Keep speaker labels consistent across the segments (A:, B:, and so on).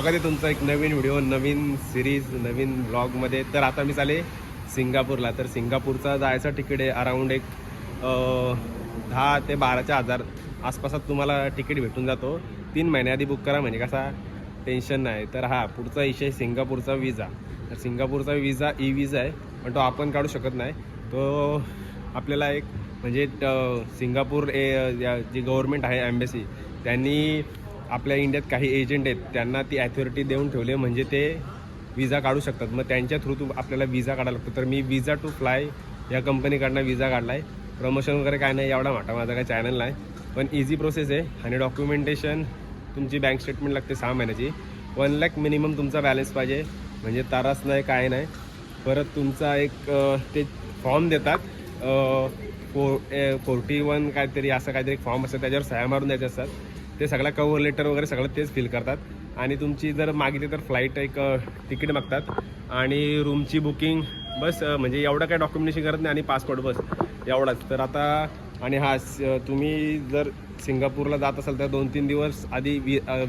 A: स्वागत आहे तुमचं एक नवीन व्हिडिओ, नवीन सिरीज, नवीन ब्लॉगमध्ये. तर आता मी चाले सिंगापूरला. तर सिंगापूरचा जायचा तिकीट आहे अराऊंड एक 10 ते 12च्या हजार आसपासात तुम्हाला तिकीट भेटून जातो. 3 महिन्याआधी बुक करा म्हणजे कसा टेन्शन नाही. तर हा पुढचा विषय सिंगापूरचा विजा. तर सिंगापूरचा विजा ई विजा आहे, पण तो आपण काढू शकत नाही. तो आपल्याला एक म्हणजे सिंगापूर जी गव्हर्नमेंट आहे एम्बेसी, त्यांनी आपल्या इंडियात काही एजंट आहेत त्यांना ती ॲथॉरिटी देऊन ठेवले, म्हणजे ते विजा काढू शकतात. मग त्यांच्या थ्रू आपल्याला विजा काढायला लागतो. तर मी विजा टू फ्लाय या कंपनीकडनं विजा काढला आहे. प्रमोशन वगैरे काय नाही, एवढा मोठा माझा काय चॅनल नाही, पण इझी प्रोसेस आहे. आणि डॉक्युमेंटेशन तुमची बँक स्टेटमेंट लागते 6 महिन्याची. 1 लाख मिनिमम तुमचा बॅलन्स पाहिजे, म्हणजे तारास नाही काय नाही. परत तुमचा एक ते फॉर्म देतात 41 काहीतरी असं काहीतरी एक फॉर्म असतं, त्याच्यावर सह्या मारून द्यायचे असतात. ते सगळं कव्हर लेटर वगैरे सगळं तेच फिल करतात. आणि तुमची जर मागितली तर फ्लाईट एक तिकीट मागतात आणि रूमची बुकिंग, बस. म्हणजे एवढं काय डॉक्युमेंटेशन करत नाही, आणि पासपोर्ट, बस एवढाच. तर आता आणि हा तुम्ही जर सिंगापूरला जात असाल तर 2-3 दिवस आधी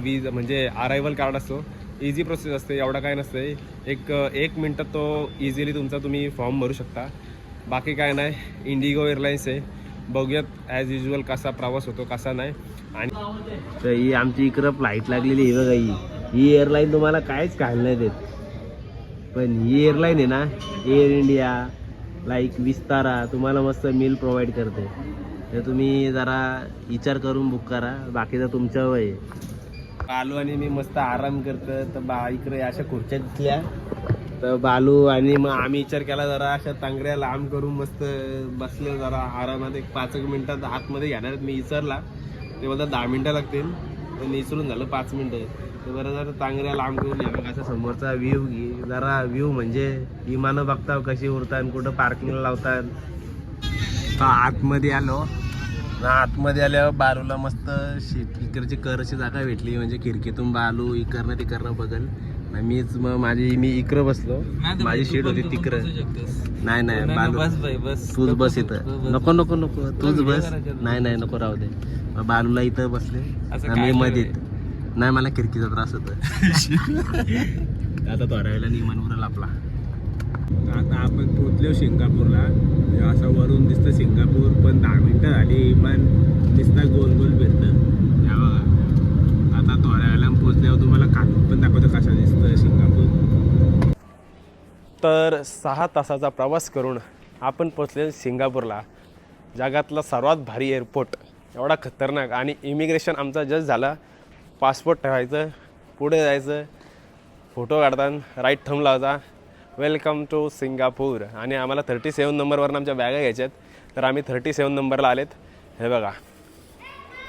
A: वीज म्हणजे अरायवल कार्ड असतो. इझी प्रोसेस असते, एवढा काय नसते. एक मिनटात तो इझिली तुमचा तुम्ही फॉर्म भरू शकता. बाकी काय नाही. इंडिगो एअरलाईन्स आहे, बघूयात ॲज युजल कसा प्रवास होतो कसा नाही. आणि तर ही आमची इकडं फ्लाईट लागलेली आहे बघा. ही एअरलाईन तुम्हाला काहीच खायला नाही देत, पण ही एअरलाईन आहे ना, एअर इंडिया लाईक विस्तारा तुम्हाला मस्त मील प्रोव्हाइड करते. तर तुम्ही जरा विचार करून बुक करा, बाकीचं तुमच्या वय. बालू आणि मी मस्त आराम करतो. तर इकडे अशा खुर्च्या दिसल्या, तर बालू आणि मग आम्ही विचार केला जरा अशा तांगड्या लांब करून मस्त बसले जरा आरामात. एक 5 मिनिटात आतमध्ये घेणार. मी विचारला ते बोलतात 10 मिनटं लागतील, पण विचारून झालं 5 मिनटं. तर बरं जरा तांगड्या लांब करून या असा समोरचा व्ह्यू घे जरा. व्ह्यू म्हणजे विमानं बघता कशी उरतात, कुठं पार्किंगला लावतात. आतमध्ये आलो ना, आतमध्ये आल्यावर बालूला मस्त इकडची करची जागा भेटली, म्हणजे खिडकीतून बालू इकडनं तिकडनं बघल. मीच मग मी इकडं बसलो, माझी सीट होती तिकडं. नाही बालू तूच बस इथं. नको नको नको तूच बस. नाही नको राहू दे. बालूला इथं बसले, मी मध्ये. नाही मला खिडकीचा त्रास होतो. आता थोड्या वेळेला निमान उरल आपला. आता आपण पोचलो सिंगापूरला. असं वरून दिसतं सिंगापूर, पण 10 मिनटं झाली इमान दिसतं गोल गोल फिरतं. आता थोड्या वेळेला पोचल्यावर तुम्हाला खालून पण दाखवतो कसा दिसतं सिंगापूर. तर 6 तासाचा प्रवास करून आपण पोचले सिंगापूरला. जगातला सर्वात भारी एअरपोर्ट, एवढा खतरनाक. आणि इमिग्रेशन आमचा जस्ट झाला. पासपोर्ट ठेवायचं, पुढे जायचं, फोटो काढताना राईट थंब लावायचा, वेलकम टू सिंगापूर. आणि आम्हाला 37 नंबरवरून आमच्या बॅगा घ्यायच्यात. तर आम्ही 37 नंबरला आलेत. हे बघा,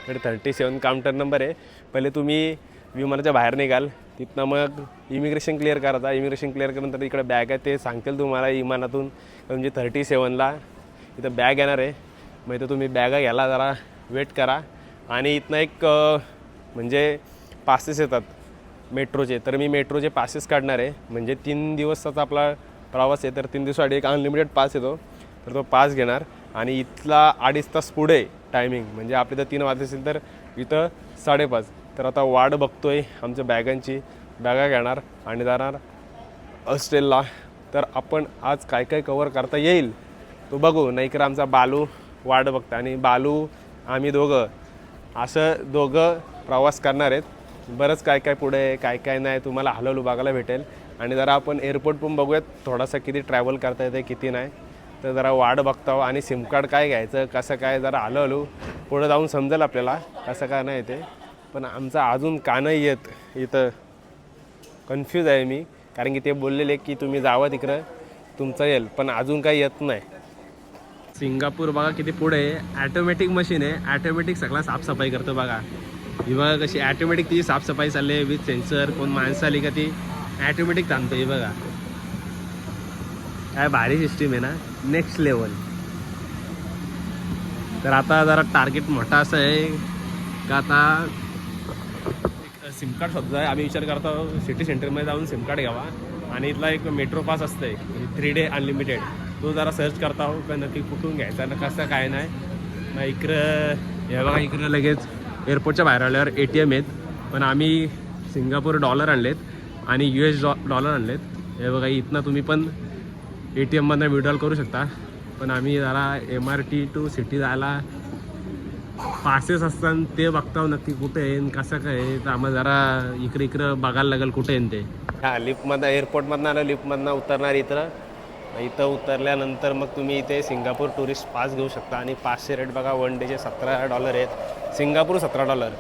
A: तर 37 काउंटर नंबर आहे. पहिले तुम्ही विमानाच्या बाहेर निघाल, तिथनं मग इमिग्रेशन क्लिअर करायचा. इमिग्रेशन क्लिअर करून इकडे बॅग आहे, ते सांगतील तुम्हाला विमानातून म्हणजे 37ला इथं बॅग येणार आहे. मग इथं तुम्ही बॅगा घ्यायला जरा वेट करा. आणि इथनं एक म्हणजे पासेस येतात मेट्रोचे. तर मी मेट्रोचे पासेस काढणार आहे, म्हणजे 3 दिवसाचा आपला प्रवास आहे. तर 3 दिवसासाठी एक अनलिमिटेड पास येतो, तर तो पास घेणार. आणि इथला 2.5 तास पुढे टायमिंग, म्हणजे आपली तर 3 वाजता असेल तर इथं 5:30. तर आता वाट बघतोय आमच्या बॅगांची. बॅगा घेणार आणि जाणार हॉस्टेलला. तर आपण आज काय काय कवर करता येईल तो बघू. नाहीतर आमचा बालू वाट बघता, आणि बालू आम्ही दोघं प्रवास करणार आहेत. बरंच काय काय पुढे काय काय नाही तुम्हाला हळूहळू बघायला भेटेल. आणि जरा आपण एअरपोर्ट पण बघूयात थोडासा, किती ट्रॅव्हल करता येते किती नाही. तर जरा वाट बघता. आणि सिम कार्ड काय घ्यायचं कसं काय जरा हळूहळू पुढं जाऊन समजेल आपल्याला कसं काय नाही ते. पण आमचा अजून का नाही येत इथं कन्फ्यूज आहे मी, कारण की ते बोललेले की तुम्ही जावा तिकडं तुमचं येईल, पण अजून काही येत नाही. सिंगापूर बघा किती पुढे आहे. ॲटोमॅटिक मशीन आहे, ॲटोमॅटिक सगळा साफसफाई करतो बघा. ही बघा कशी ॲटोमॅटिक तिची साफसफाई चालली आहे विथ सेन्सर. कोण माणसं आली का ती ॲटोमॅटिक थांबतो. ही बघा काय भारी सिस्टीम आहे ना, नेक्स्ट लेवल. तर आता जरा टार्गेट मोठा असं आहे का आता सिम कार्ड शोधतो आहे. आम्ही विचार करतो सिटी सेंटरमध्ये जाऊन सिम कार्ड घ्यावा. आणि इथला एक मेट्रो पास असते 3 डे अनलिमिटेड, तो जरा सर्च करता हो का नक्की कुठून घ्यायचा ना कसं काय नाही. मग इकडं हे बघा, इकडं लगेच एअरपोर्टच्या बाहेर आल्यावर ATM आहेत, पण आम्ही सिंगापूर डॉलर आणलेत आणि US डॉलर आणलेत. हे बघा इथनं तुम्ही पण ATMमधनं विड्रॉल करू शकता. पण आम्ही जरा MRT टू सिटी जायला पासेस असतात ते बघताव नक्की कुठे आहे कसं काय आहे. तर आम्हाला जरा इकडं बघायला लागेल कुठे आहे ते. हां लिफ्टमधनं एअरपोर्टमधनं आलं लिफ्टमधनं उतरणार इथं उतरल्यानंतर मग तुम्ही इथे सिंगापूर टुरिस्ट पास घेऊ शकता. आणि पाचशे रेट बघा 1 डेचे $17 आहेत. सिंगापूर $17,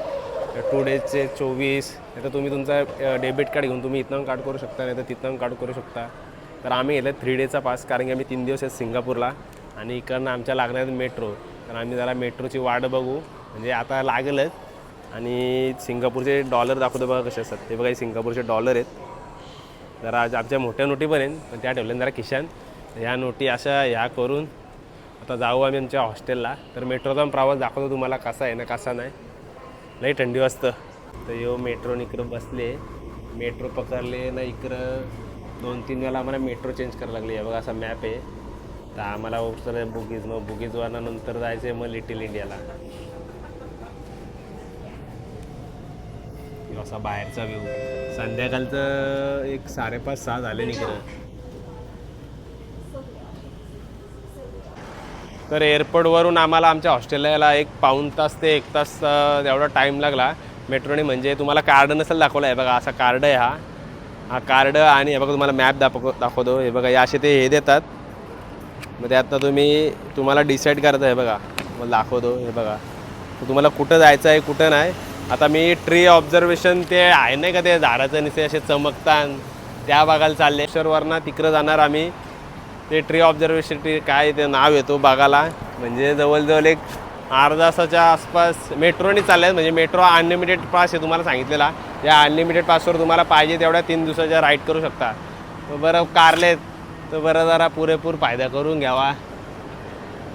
A: 2 डेजचे 24. नाही तर तुम्ही तुमचा डेबिट कार्ड घेऊन तुम्ही इथनं कार्ड करू शकता नाही तर तिथनं कार्ड करू शकता. तर आम्ही घेतलं 3 डेचा पास कारण की आम्ही 3 दिवस आहेत सिंगापूरला. आणि इकडनं आमच्या लागणार मेट्रो. तर आम्ही जरा मेट्रोची वाट बघू म्हणजे आता लागेलच. आणि सिंगापूरचे डॉलर दाखवतो बघा कसे असतात ते. बघा सिंगापूरचे डॉलर आहेत. जरा आमच्या मोठ्या नोटी पण आहेत पण त्या ठेवल्या जरा खिशान. ह्या नोटी अशा ह्या करून आता जाऊ आम्ही आमच्या हॉस्टेलला. तर मेट्रोचा प्रवास दाखवतो तुम्हाला कसा आहे ना कसा नाही. लई थंडी वाजतं. तर यो मेट्रोन इकडं बसले मेट्रो पकडले ना इकडं 2-3 वेळा आम्हाला मेट्रो चेंज करायला लागली आहे. बघा असा मॅप आहे. तर आम्हाला उतर बुगीज मग बुगीजवरनं नंतर जायचं आहे मग लिटिल इंडियाला. असा बाहेरचा व्ह्यू. संध्याकाळचं एक 5:30-6 झाले इकडं. तर एअरपोर्टवरून आम्हाला आमच्या हॉस्टेलला यायला एक पाऊण तास ते 1 तास एवढा टाईम लागला मेट्रोने. म्हणजे तुम्हाला कार्ड नसेल दाखवलं आहे बघा असा कार्ड आहे हा कार्ड. आणि हे बघा तुम्हाला मॅप दाखवतो. हे बघा या असे ते हे देतात मग त्यातनं तुम्हाला डिसाईड करायचं आहे बघा. मला दाखवतो हे बघा तुम्हाला कुठं जायचं आहे कुठं नाही. आता मी ट्री ऑब्झर्वेशन ते आहे नाही का ते झाडाचं निसे असे चमकतात त्या बघायला चालले. शहरवरनं तिकडं जाणार आम्ही. ते ट्री ऑब्झर्वेशन काय ते नाव येतो बघायला. म्हणजे जवळजवळ एक अर्धा तासाच्या आसपास मेट्रोने चालले आहेत. म्हणजे मेट्रो अनलिमिटेड पास आहे तुम्हाला सांगितलेला. या अनलिमिटेड पासवर तुम्हाला पाहिजे तेवढ्या 3 दिवसाच्या राईड करू शकता. बरं कारलेत तर बरं जरा पुरेपूर फायदा करून घ्यावा.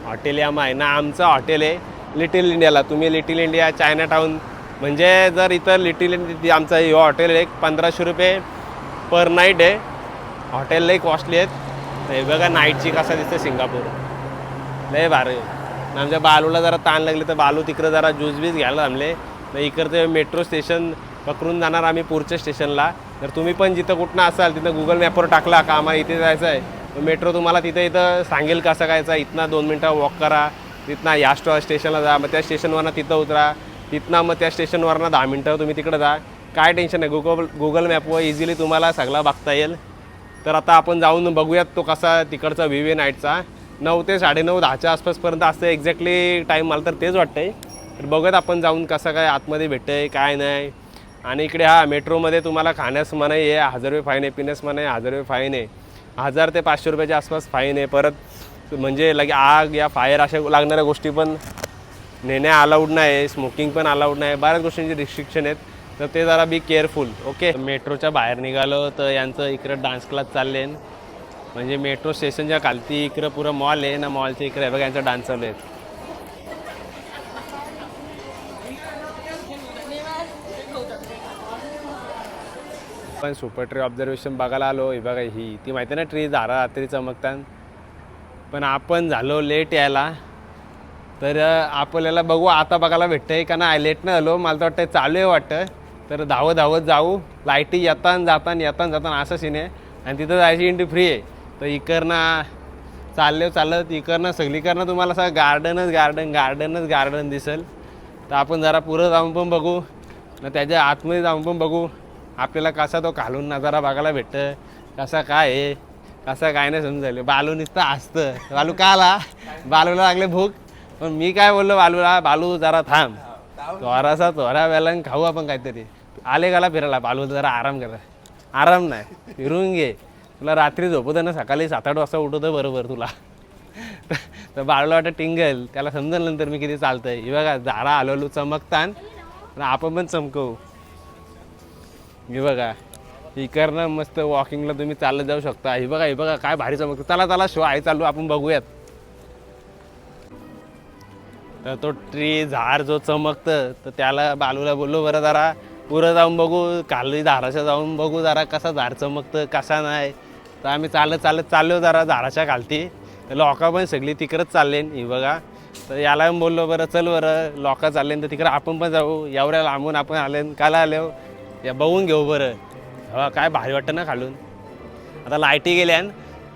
A: हॉटेल यामा आहे ना आमचं हॉटेल आहे लिटिल इंडियाला. तुम्ही लिटिल इंडिया चायना टाऊन म्हणजे जर इथं लिटिल इंडिया आमचं हे हॉटेल एक 1500 रुपये पर नाईट आहे. हॉटेल लई कॉस्टली आहेत. हे बघा नाईटची कसा दिसतं सिंगापूर लय भारी. आमच्या बालूला जरा ताण लागले तर बालू तिकडं जरा ज्यूस बीस घ्यायला थांबले. तर इकडचं मेट्रो स्टेशन पकडून जाणार आम्ही पुढच्या स्टेशनला. तर तुम्ही पण जिथं कुठनं असाल तिथं गुगल मॅपवर टाकला का आम्हाला इथे जायचं आहे मेट्रो तुम्हाला इथं सांगेल कसं कायचं. इथनं 2 मिनटं वॉक करा. तिथनं या स्टेशनला जा मग त्या स्टेशनवरनं तिथं उतरा. तिथनं मग त्या स्टेशनवरनं 10 मिनटं तुम्ही तिकडं जा. काय टेन्शन नाही. गुगल मॅपवर इझिली तुम्हाला सगळा बघता येईल. तर आता आपण जाऊन बघूयात तो कसा तिकडचा व्ह्यू आहे नाईटचा. 9 ते 9:30 10च्या आसपासपर्यंत असतं एक्झॅक्टली टाईम. मला तर तेच वाटतं आहे. तर बघूयात आपण जाऊन कसं काय आतमध्ये भेटतं आहे काय नाही. आणि इकडे मेट्रोमध्ये तुम्हाला खाण्यास मनाई आहे 1000 रुपये फाईन आहे. पिण्यास मनाई 1000 रुपये फाईन आहे. 1000 ते 500 रुपयाच्या आसपास फाईन आहे. परत म्हणजे लगे आग या फायर अशा लागणाऱ्या गोष्टी पण नेण्या अलाउड नाही. स्मोकिंग पण अलाउड नाही. बऱ्याच गोष्टींचे रिस्ट्रिक्शन आहेत. तर ते जरा बी केअरफुल. ओके मेट्रोच्या बाहेर निघालो तर यांचं इकडं डान्स क्लास चालले. म्हणजे मेट्रो स्टेशनच्या खालती इकडं पुरं मॉल आहे ना. मॉलच्या इकडे बघा यांचा डान्स चालू आहे. पण सुपर ट्री ऑब्झर्वेशन बघायला आलो. हे बघा ती माहिती आहे ना ट्री झाडा रात्री चमकतात. पण आपण झालो लेट यायला. तर आपल्याला बघू आता बघायला भेटतं आहे का नाही. लेट नाही झालो मला तर वाटतं चालू आहे वाटतं. तर धावत जाऊ. लाईटी येताना जाताना असं सीन आहे. आणि तिथं जायची एंट्री फ्री आहे. तर इकडनं चालत इकडनं सगळीकडनं तुम्हाला असं गार्डनच गार्डन दिसेल. तर आपण जरा पुढं जाऊन पण बघू ना त्याच्या आतमध्ये जाऊन पण बघू. आपल्याला कसा तो खालून नजारा बघायला भेटतं कसा काय आहे कसं काय नाही समजायला. बालू नुसतं असतं. बालू का आला बालूला लागले भूक. पण मी काय बोललो बालूला बालू जरा थांब थोडा वेळानं खाऊ आपण काहीतरी. आले गाला फिरायला बालू जरा आराम करा. आराम नाही फिरून घे. तुला रात्री झोपवतं ना सकाळी 7-8 वाजता उठवतं बरोबर तुला. तर बाळूला वाटतं टिंगल त्याला समजेल नंतर मी किती चालतंय. हे बघा झाडा आलो चमकतान आपण पण चमकवू. हे बघा इकडनं मस्त वॉकिंगला तुम्ही चालत जाऊ शकता. हे बघा काय भारी चमकतं. चला शो आहे चालू आपण बघूयात. तर तो ट्री झाड जो चमकतं तर त्याला बालूला बोललो बरं जरा पुरं जाऊन बघू खाली झाडाच्या जाऊन बघू जरा कसा झाड चमकतं कसा नाही. तर आम्ही चालत चाललो जरा झाडाच्या खालती. तर लोका पण सगळी तिकडंच चालले. हे बघा तर याला बोललो बरं चल बरं लोका चालले तर तिकडं आपण पण जाऊ. एवढ्या लांबून आपण आले काला आलो
B: या बघून घेऊ बरं. हा काय भारी वाटतं ना खालून. आता लाईटी गेल्यान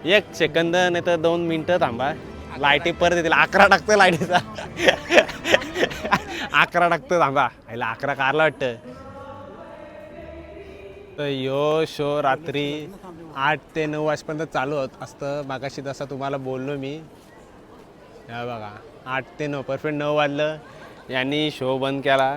B: 1 सेकंद नाही तर 2 मिनटं थांबा, लाईटी परत येतील. 11 टाकतं लाईटीचा. 11 टाकतं थांबा. ह्याला 11 कारला वाटतं. तर यो शो रात्री 8 ते 9 वाजेपर्यंत चालू असतं. मागाशी जसं तुम्हाला बोललो मी. हा बघा 8 ते 9 परफेक्ट 9 वाजलं यांनी शो बंद केला.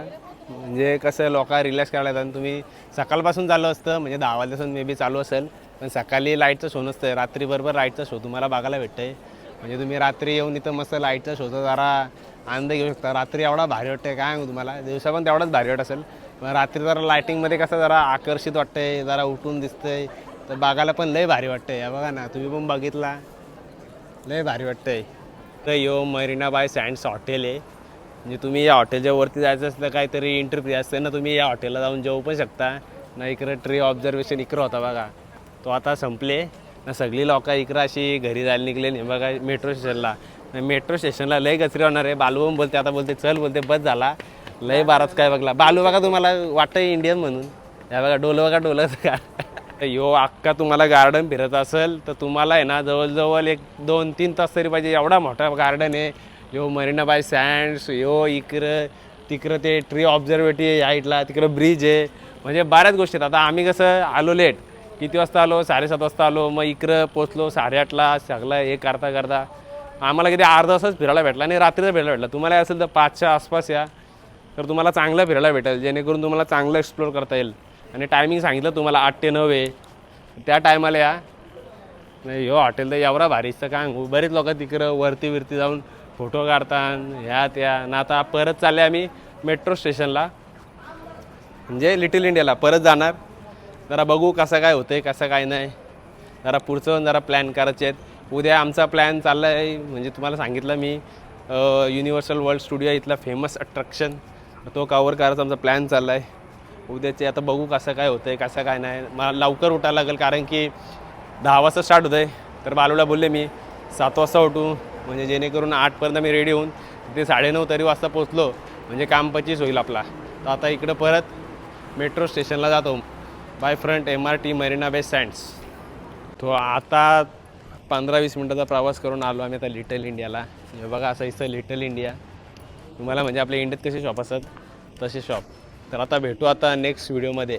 B: म्हणजे कसं लोक रिलॅक्स करायला येतात. तुम्ही सकाळपासून चालू असतं म्हणजे 10 वाजल्यापासून मे बी चालू असेल, पण सकाळी लाईटचं शो नसतं. रात्री बरोबर लाईटचा शो तुम्हाला बघायला भेटतं आहे. म्हणजे तुम्ही रात्री येऊन इथं मस्त लाईटचा शोचा जरा आनंद घेऊ शकता. रात्री एवढा भारी वाटतं आहे काय तुम्हाला, दिवसा पण तेवढाच भारी वाटत असेल, पण रात्री जरा लाईटिंगमध्ये कसं जरा आकर्षित वाटतंय, जरा उठून दिसतंय, तर बघायला पण लय भारी वाटतंय. या बघा ना, तुम्ही पण बघितला, लय भारी वाटतंय. तर यो मरीना बाय सँड्स हॉटेल आहे. म्हणजे तुम्ही या हॉटेलच्या वरती जायचं असलं काहीतरी एंट्री असतं ना, तुम्ही या हॉटेलला जाऊन जेवू पण शकता ना. इकडं ट्री ऑब्झर्वेशन इकडं होता बघा, तो आता संपले ना. सगळी लोक इकडं अशी घरी जायला निघले नाही बघा मेट्रो स्टेशनला. मेट्रो स्टेशनला लय गचरी होणार आहे. बालू पण बोलते, आता बोलते चल, बोलते बस झाला लय बाराच काय बघला. बालू बघा तुम्हाला वाटतं इंडियन म्हणून. या बघा डोलं बघा डोलं का. यो अख्खा तुम्हाला गार्डन फिरत असेल तर तुम्हाला आहे ना जवळजवळ 1-2-3 तास तरी पाहिजे. एवढा मोठा गार्डन आहे. यो मरीना बाय सँड्स, यो इकडं तिकडं ते ट्री ऑब्झर्वेटरी आहे साईडला, तिकडं ब्रिज आहे. म्हणजे बऱ्याच गोष्टी आहेत. आता आम्ही कसं आलो लेट, किती वाजता आलो, 7:30 वाजता आलो. मग इकडं पोचलो 8:30ला. सगळं हे करता करता आम्हाला किती अर्धा तासच फिरायला भेटला आणि रात्रीचा फिरायला भेटला. तुम्हाला असेल तर 5च्या आसपास या, तर तुम्हाला चांगलं फिरायला भेटेल, जेणेकरून तुम्हाला चांगलं एक्सप्लोर करता येईल. आणि टायमिंग सांगितलं तुम्हाला 8 ते 9 आहे, त्या टायमाला या. नाही हो हॉटेल तर एवढा भारीचं काय सांगू. बरेच लोक तिकडं वरती जाऊन फोटो काढतात ह्या त्या ना. आता परत चालले आम्ही मेट्रो स्टेशनला, म्हणजे लिटिल इंडियाला परत जाणार. जरा बघू कसं काय होतं आहे कसं काय नाही. जरा पुढचं जरा प्लॅन करायचे आहेत. उद्या आमचा प्लॅन चालला आहे, म्हणजे तुम्हाला सांगितलं मी, युनिव्हर्सल वर्ल्ड स्टुडिओ इथला फेमस अट्रॅक्शन तो कवर करायचा आमचा प्लॅन चालला आहे उद्याचे. आता बघू कसं काय होतं आहे कसं काय नाही. मला लवकर उठायला लागेल, कारण की 10 वाजता स्टार्ट होतं आहे. तर बालूला बोलले मी 7 वाजता उठू, म्हणजे जेणेकरून 8पर्यंत मी रेडी होऊन ते 9:30 तरी वाजता पोचलो म्हणजे काम 25 होईल आपला. तर आता इकडं परत मेट्रो स्टेशनला जातो Bayfront MRT Marina Bay Sands. तो आता 15-20 मिनटाचा प्रवास करून आलो आम्ही आता लिटल इंडियाला. हे बघा असं इथं लिटल इंडिया. तुम्हाला म्हणजे आपल्या इंडियात कसे शॉप असतात तसे शॉप. तर आता भेटू आता नेक्स्ट व्हिडिओमध्ये.